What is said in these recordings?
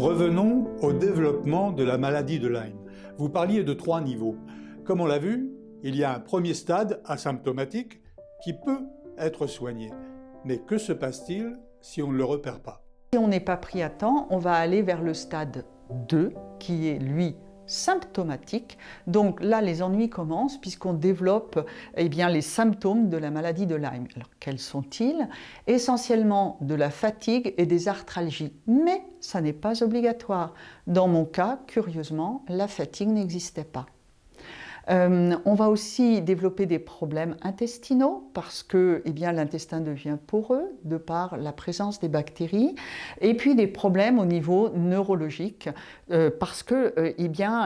Revenons au développement de la maladie de Lyme. Vous parliez de 3 niveaux. Comme on l'a vu, il y a un premier stade asymptomatique qui peut être soigné. Mais que se passe-t-il si on ne le repère pas? Si on n'est pas pris à temps, on va aller vers le stade 2, qui est lui symptomatique. Donc là, les ennuis commencent puisqu'on développe les symptômes de la maladie de Lyme. Alors, quels sont-ils? Essentiellement de la fatigue et des arthralgies. Mais ça n'est pas obligatoire. Dans mon cas, curieusement, la fatigue n'existait pas. On va aussi développer des problèmes intestinaux parce que l'intestin devient poreux de par la présence des bactéries, et puis des problèmes au niveau neurologique parce que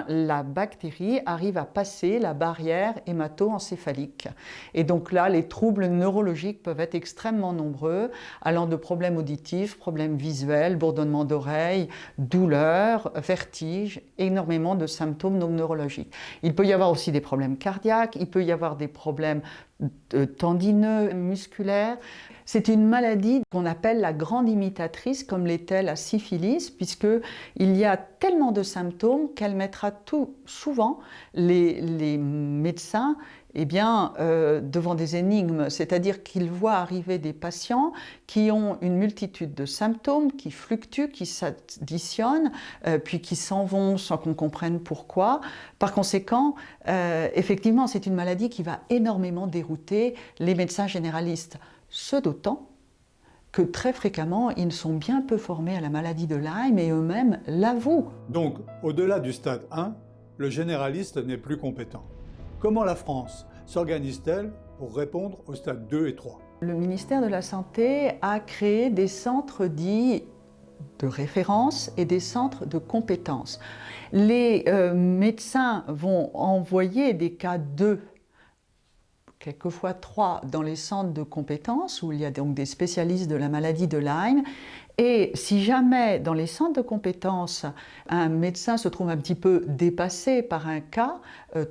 la bactérie arrive à passer la barrière hémato-encéphalique. Et donc là, les troubles neurologiques peuvent être extrêmement nombreux, allant de problèmes auditifs, problèmes visuels, bourdonnement d'oreilles, douleurs, vertiges, énormément de symptômes neurologiques. Il peut y avoir aussi des problèmes cardiaques, il peut y avoir des problèmes tendineux, musculaires. C'est une maladie qu'on appelle la grande imitatrice, comme l'était la syphilis, puisqu'il y a tellement de symptômes qu'elle mettra souvent les médecins devant des énigmes, c'est-à-dire qu'ils voient arriver des patients qui ont une multitude de symptômes, qui fluctuent, qui s'additionnent, puis qui s'en vont sans qu'on comprenne pourquoi. Par conséquent, effectivement, c'est une maladie qui va énormément dérouter les médecins généralistes. Ce d'autant que très fréquemment, ils sont bien peu formés à la maladie de Lyme et eux-mêmes l'avouent. Donc, au-delà du stade 1, le généraliste n'est plus compétent. Comment la France s'organise-t-elle pour répondre aux stades 2 et 3? Le ministère de la Santé a créé des centres dits de référence et des centres de compétences. Les médecins vont envoyer des cas 2, quelquefois 3, dans les centres de compétences, où il y a donc des spécialistes de la maladie de Lyme. Et si jamais, dans les centres de compétences, un médecin se trouve un petit peu dépassé par un cas,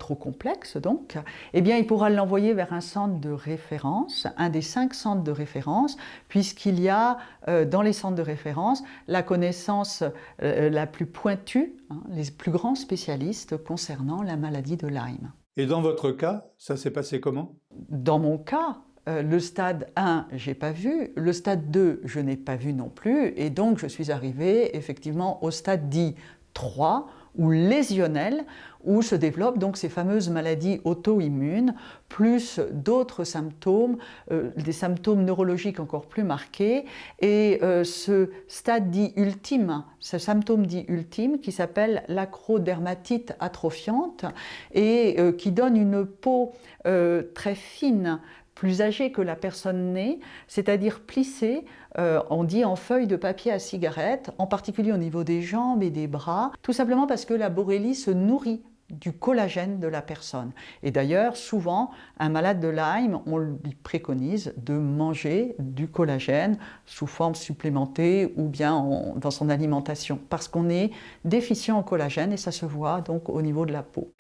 trop complexe donc, il pourra l'envoyer vers un centre de référence, un des 5 centres de référence, puisqu'il y a dans les centres de référence la connaissance la plus pointue, les plus grands spécialistes concernant la maladie de Lyme. Et dans votre cas, ça s'est passé comment? Dans mon cas, le stade 1, je n'ai pas vu, le stade 2, je n'ai pas vu non plus, et donc je suis arrivée effectivement au stade dit 3, ou lésionnel, où se développent donc ces fameuses maladies auto-immunes, plus d'autres symptômes, des symptômes neurologiques encore plus marqués, et ce stade dit ultime, ce symptôme dit ultime qui s'appelle l'acrodermatite atrophiante et qui donne une peau très fine, plus âgée que la personne née, c'est-à-dire plissée, on dit en feuille de papier à cigarette, en particulier au niveau des jambes et des bras, tout simplement parce que la borrélie se nourrit du collagène de la personne. Et d'ailleurs, souvent, un malade de Lyme, on lui préconise de manger du collagène sous forme supplémentée ou bien dans son alimentation, parce qu'on est déficient en collagène et ça se voit donc au niveau de la peau.